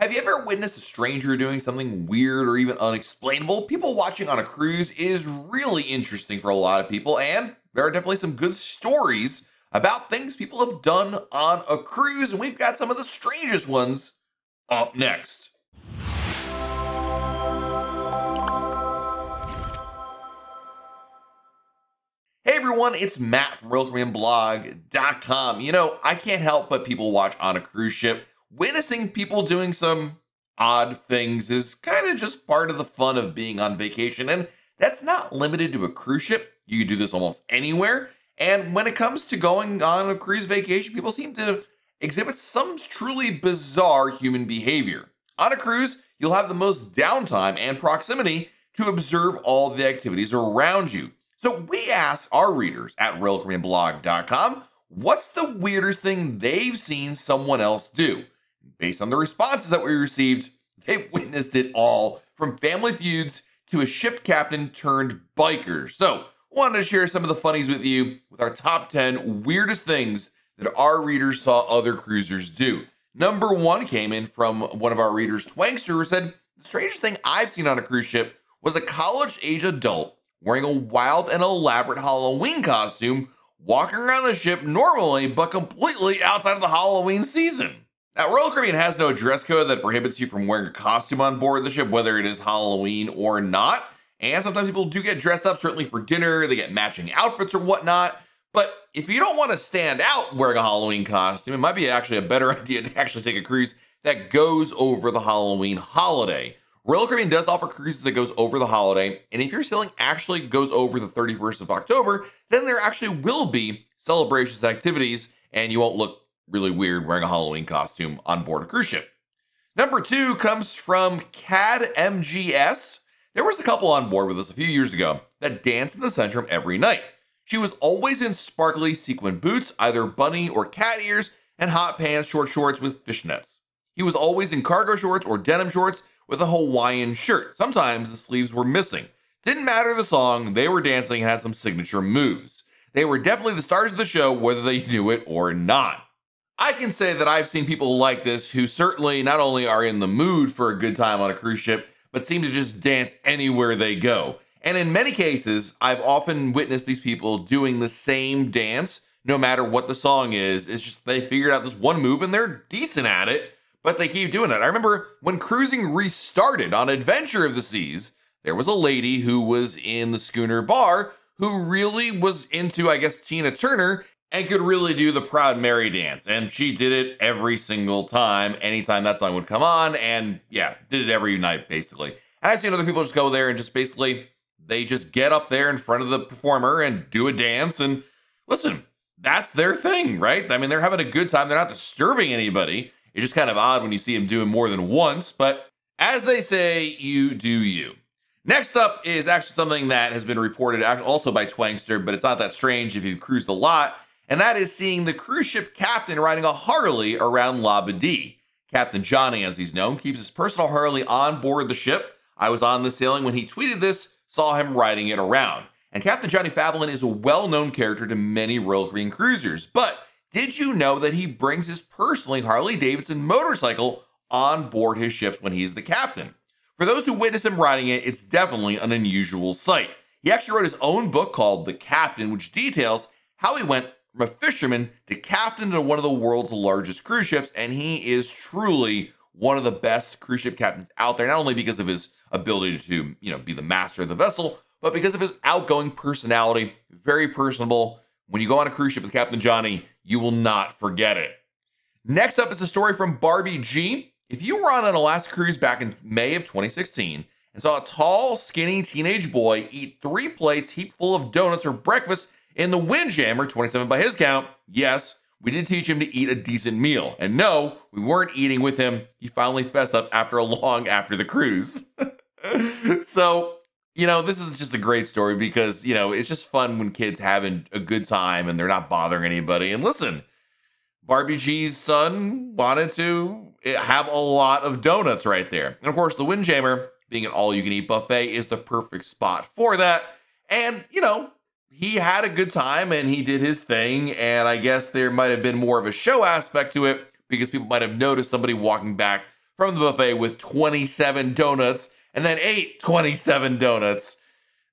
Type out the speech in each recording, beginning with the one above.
Have you ever witnessed a stranger doing something weird or even unexplainable? People watching on a cruise is really interesting for a lot of people, and there are definitely some good stories about things people have done on a cruise, and we've got some of the strangest ones up next. Hey everyone, it's Matt from RealCaribbeanBlog.com. I can't help but people watch on a cruise ship. Witnessing people doing some odd things is kind of just part of the fun of being on vacation, and that's not limited to a cruise ship. You can do this almost anywhere, and when it comes to going on a cruise vacation, people seem to exhibit some truly bizarre human behavior. On a cruise, you'll have the most downtime and proximity to observe all the activities around you. So we asked our readers at RealCaribbeanBlog.com what's the weirdest thing they've seen someone else do. Based on the responses that we received, they witnessed it all, from family feuds to a ship captain turned biker. So wanted to share some of the funnies with you with our top 10 weirdest things that our readers saw other cruisers do. Number 1 came in from one of our readers, Twankster, who said, the strangest thing I've seen on a cruise ship was a college-age adult wearing a wild and elaborate Halloween costume, walking around the ship normally, but completely outside of the Halloween season. Now, Royal Caribbean has no dress code that prohibits you from wearing a costume on board the ship, whether it is Halloween or not. And sometimes people do get dressed up, certainly for dinner, they get matching outfits or whatnot. But if you don't want to stand out wearing a Halloween costume, it might be actually a better idea to actually take a cruise that goes over the Halloween holiday. Royal Caribbean does offer cruises that goes over the holiday, and if your sailing actually goes over the 31st of October, then there actually will be celebrations and activities, and you won't look really weird wearing a Halloween costume on board a cruise ship. Number 2 comes from CAD MGS. There was a couple on board with us a few years ago that danced in the Centrum every night. She was always in sparkly sequin boots, either bunny or cat ears, and hot pants, short shorts with fishnets. He was always in cargo shorts or denim shorts with a Hawaiian shirt. Sometimes the sleeves were missing. Didn't matter the song, they were dancing and had some signature moves. They were definitely the stars of the show, whether they knew it or not. I can say that I've seen people like this who certainly not only are in the mood for a good time on a cruise ship, but seem to just dance anywhere they go. And in many cases, I've often witnessed these people doing the same dance, no matter what the song is. It's just they figured out this one move and they're decent at it, but they keep doing it. I remember when cruising restarted on Adventure of the Seas, there was a lady who was in the schooner bar who really was into, I guess, Tina Turner, and could really do the Proud Mary dance. And she did it every single time, anytime that song would come on, and yeah, did it every night, basically. And I've seen other people just go there and just basically, they just get up there in front of the performer and do a dance, and listen, that's their thing, right? I mean, they're having a good time, they're not disturbing anybody. It's just kind of odd when you see them do it more than once, but as they say, you do you. Next up is actually something that has been reported also by Twankster, but it's not that strange if you've cruised a lot, and that is seeing the cruise ship captain riding a Harley around Labadee. Captain Johnny, as he's known, keeps his personal Harley on board the ship. I was on the sailing when he tweeted this, saw him riding it around. And Captain Johnny Favalan is a well-known character to many Royal Caribbean cruisers, but did you know that he brings his personal Harley-Davidson motorcycle on board his ships when he's the captain? For those who witness him riding it, it's definitely an unusual sight. He actually wrote his own book called The Captain, which details how he went from a fisherman to captain to one of the world's largest cruise ships, and he is truly one of the best cruise ship captains out there, not only because of his ability to, be the master of the vessel, but because of his outgoing personality, very personable. When you go on a cruise ship with Captain Johnny, you will not forget it. Next up is a story from Barbie G. If you were on an Alaska cruise back in May of 2016 and saw a tall, skinny teenage boy eat 3 plates heaped full of donuts for breakfast in the Windjammer, 27 by his count, yes, we did teach him to eat a decent meal. And no, we weren't eating with him. He finally fessed up after the cruise. So, this is just a great story because, it's just fun when kids having a good time and they're not bothering anybody. And listen, Barbie G's son wanted to have a lot of donuts right there. And of course, the Windjammer, being an all-you-can-eat buffet, is the perfect spot for that. And, he had a good time and he did his thing. And I guess there might have been more of a show aspect to it because people might have noticed somebody walking back from the buffet with 27 donuts and then ate 27 donuts.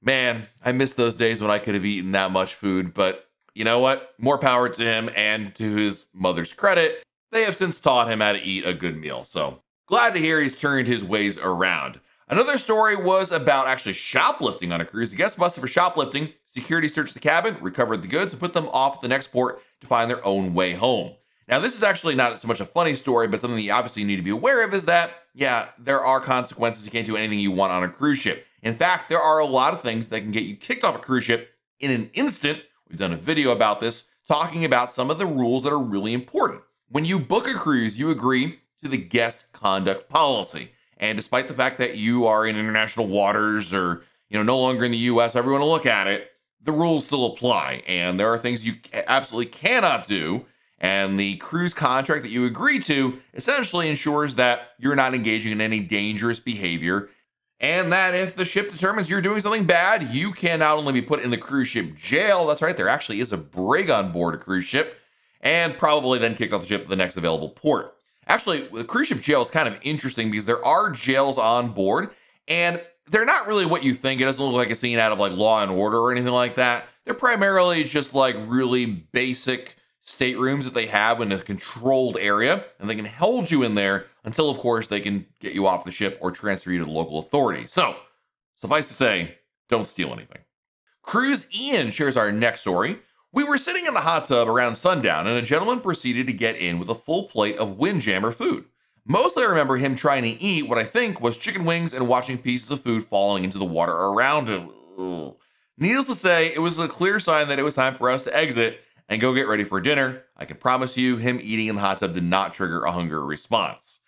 Man, I miss those days when I could have eaten that much food, but you know what? More power to him, and to his mother's credit, they have since taught him how to eat a good meal. So glad to hear he's turned his ways around. Another story was about actually shoplifting on a cruise. The guests busted for shoplifting. Security searched the cabin, recovered the goods, and put them off at the next port to find their own way home. Now, this is actually not so much a funny story, but something that you obviously need to be aware of is that, yeah, there are consequences. You can't do anything you want on a cruise ship. In fact, there are a lot of things that can get you kicked off a cruise ship in an instant. We've done a video about this, talking about some of the rules that are really important. When you book a cruise, you agree to the guest conduct policy. And despite the fact that you are in international waters or, no longer in the US, everyone will look at it, the rules still apply. And there are things you absolutely cannot do. And the cruise contract that you agree to essentially ensures that you're not engaging in any dangerous behavior, and that if the ship determines you're doing something bad, you can not only be put in the cruise ship jail, that's right, there actually is a brig on board a cruise ship, and probably then kicked off the ship to the next available port. Actually, the cruise ship jail is kind of interesting because there are jails on board, and they're not really what you think. It doesn't look like a scene out of like Law and Order or anything like that. They're primarily just like really basic staterooms that they have in a controlled area, and they can hold you in there until, of course, they can get you off the ship or transfer you to the local authority. So, suffice to say, don't steal anything. Cruise Ian shares our next story. We were sitting in the hot tub around sundown, and a gentleman proceeded to get in with a full plate of Windjammer food. Mostly I remember him trying to eat what I think was chicken wings and watching pieces of food falling into the water around him. Ugh. Needless to say, it was a clear sign that it was time for us to exit and go get ready for dinner. I can promise you, him eating in the hot tub did not trigger a hunger response.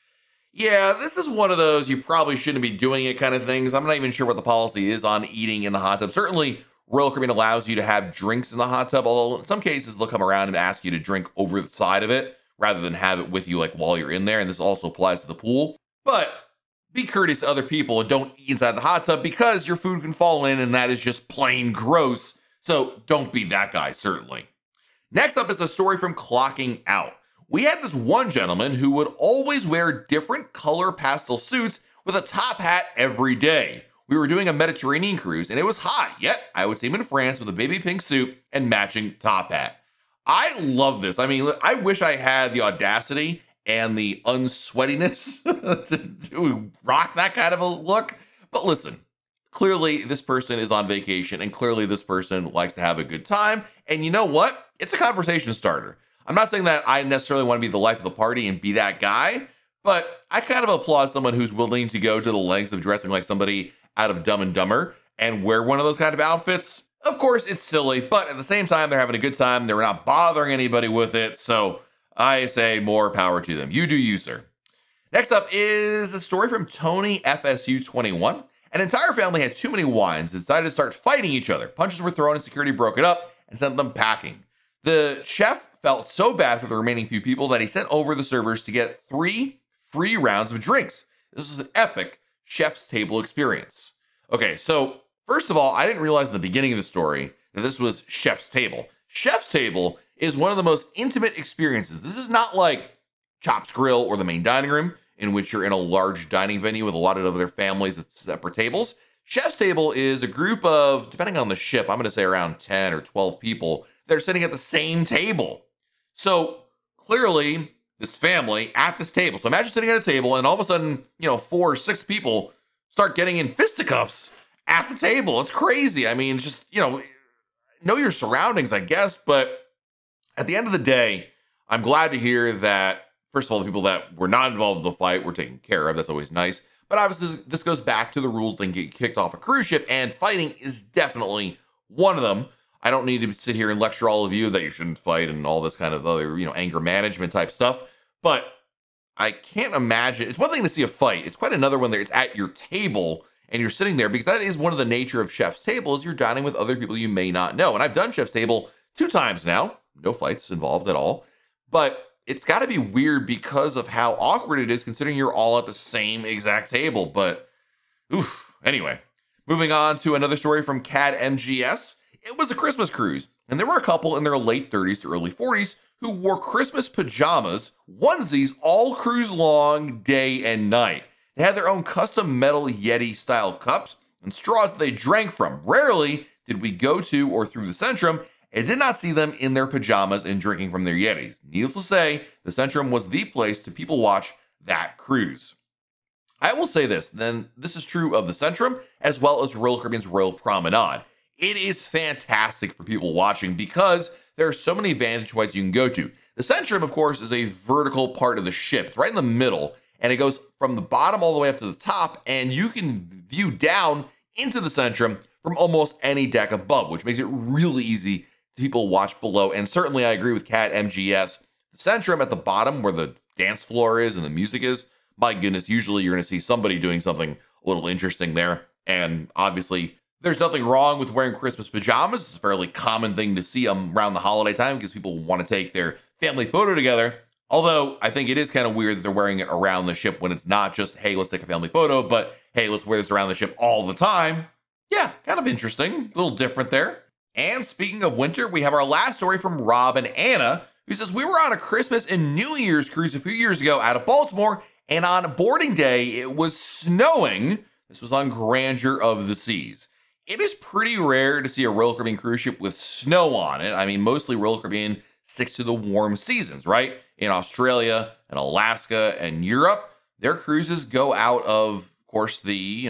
Yeah, this is one of those you probably shouldn't be doing it kind of things. I'm not even sure what the policy is on eating in the hot tub. Certainly, Royal Caribbean allows you to have drinks in the hot tub, although in some cases they'll come around and ask you to drink over the side of it rather than have it with you like while you're in there, and this also applies to the pool. But be courteous to other people and don't eat inside the hot tub because your food can fall in, and that is just plain gross. So don't be that guy, certainly. Next up is a story from Clocking Out. We had this one gentleman who would always wear different color pastel suits with a top hat every day. We were doing a Mediterranean cruise and it was hot, yet I would see him in France with a baby pink suit and matching top hat. I love this. I mean, I wish I had the audacity and the unsweatiness to rock that kind of a look. But listen, clearly this person is on vacation and clearly this person likes to have a good time. And you know what? It's a conversation starter. I'm not saying that I necessarily want to be the life of the party and be that guy, but I kind of applaud someone who's willing to go to the lengths of dressing like somebody out of Dumb and Dumber and wear one of those kind of outfits. Of course, it's silly, but at the same time, they're having a good time. They're not bothering anybody with it. So I say more power to them. You do you, sir. Next up is a story from Tony FSU21. An entire family had too many wines and decided to start fighting each other. Punches were thrown and security broke it up and sent them packing. The chef felt so bad for the remaining few people that he sent over the servers to get 3 free rounds of drinks. This was an epic chef's table experience. Okay, so first of all, I didn't realize in the beginning of the story that this was chef's table. Chef's table is one of the most intimate experiences. This is not like Chops Grill or the main dining room, in which you're in a large dining venue with a lot of other families at separate tables. Chef's table is a group of, depending on the ship, I'm going to say around 10 or 12 people that are sitting at the same table. So clearly, this family at this table. So imagine sitting at a table and all of a sudden, 4 or 6 people start getting in fisticuffs at the table. It's crazy. I mean, just, know your surroundings, I guess. But at the end of the day, I'm glad to hear that, first of all, the people that were not involved in the fight were taken care of. That's always nice. But obviously, this goes back to the rules that can get kicked off a cruise ship, and fighting is definitely one of them. I don't need to sit here and lecture all of you that you shouldn't fight and all this kind of other, anger management type stuff. But I can't imagine. It's one thing to see a fight. It's quite another when it's at your table and you're sitting there, because that is one of the nature of chef's table is you're dining with other people you may not know. And I've done chef's table 2 times now. No fights involved at all. But it's got to be weird because of how awkward it is considering you're all at the same exact table. But, anyway, moving on to another story from CAD MGS. It was a Christmas cruise, and there were a couple in their late 30s to early 40s who wore Christmas pajamas, onesies all cruise long, day and night. They had their own custom metal Yeti-style cups and straws that they drank from. Rarely did we go to or through the Centrum and did not see them in their pajamas and drinking from their Yetis. Needless to say, the Centrum was the place to people watch that cruise. I will say this, then this is true of the Centrum as well as Royal Caribbean's Royal Promenade. It is fantastic for people watching because there are so many vantage points you can go to. The Centrum, of course, is a vertical part of the ship. It's right in the middle, and it goes from the bottom all the way up to the top, and you can view down into the Centrum from almost any deck above, which makes it really easy to people watch below. And certainly I agree with Cat MGS. The Centrum at the bottom where the dance floor is and the music is, my goodness, usually you're going to see somebody doing something a little interesting there. And obviously, there's nothing wrong with wearing Christmas pajamas. It's a fairly common thing to see around the holiday time because people want to take their family photo together. Although I think it is kind of weird that they're wearing it around the ship when it's not just, hey, let's take a family photo, but hey, let's wear this around the ship all the time. Yeah, kind of interesting. A little different there. And speaking of winter, we have our last story from Rob and Anna, who says, we were on a Christmas and New Year's cruise a few years ago out of Baltimore, and on boarding day, it was snowing. This was on Grandeur of the Seas. It is pretty rare to see a Royal Caribbean cruise ship with snow on it. I mean, mostly Royal Caribbean sticks to the warm seasons, right? In Australia and Alaska and Europe, their cruises go out of course, the,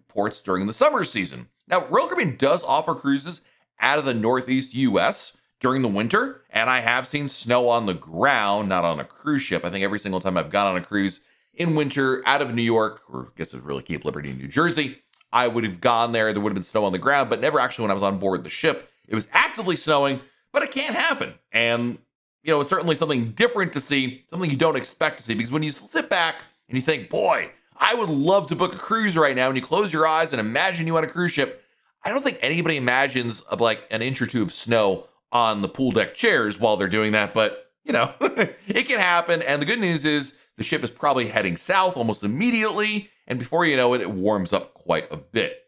ports during the summer season. Now, Royal Caribbean does offer cruises out of the Northeast US during the winter, and I have seen snow on the ground, not on a cruise ship. I think every single time I've gone on a cruise in winter out of New York, or I guess it's really Cape Liberty, New Jersey, I would have gone there. There would have been snow on the ground, but never actually when I was on board the ship. It was actively snowing, but it can happen. And, it's certainly something different to see, something you don't expect to see, because when you sit back and you think, boy, I would love to book a cruise right now, and you close your eyes and imagine you on a cruise ship, I don't think anybody imagines like an inch or two of snow on the pool deck chairs while they're doing that, but, it can happen. And the good news is the ship is probably heading south almost immediately, and before you know it, it warms up quite a bit.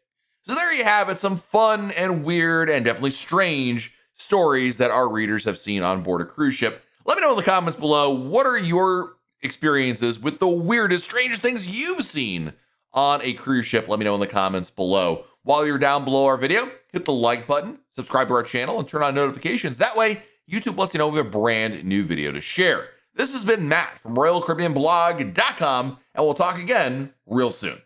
So there you have it, some fun and weird and definitely strange stories that our readers have seen on board a cruise ship. Let me know in the comments below, what are your experiences with the weirdest, strangest things you've seen on a cruise ship? Let me know in the comments below. While you're down below our video, hit the like button, subscribe to our channel, and turn on notifications. That way, YouTube lets you know we have a brand new video to share. This has been Matt from RoyalCaribbeanBlog.com, and we'll talk again real soon.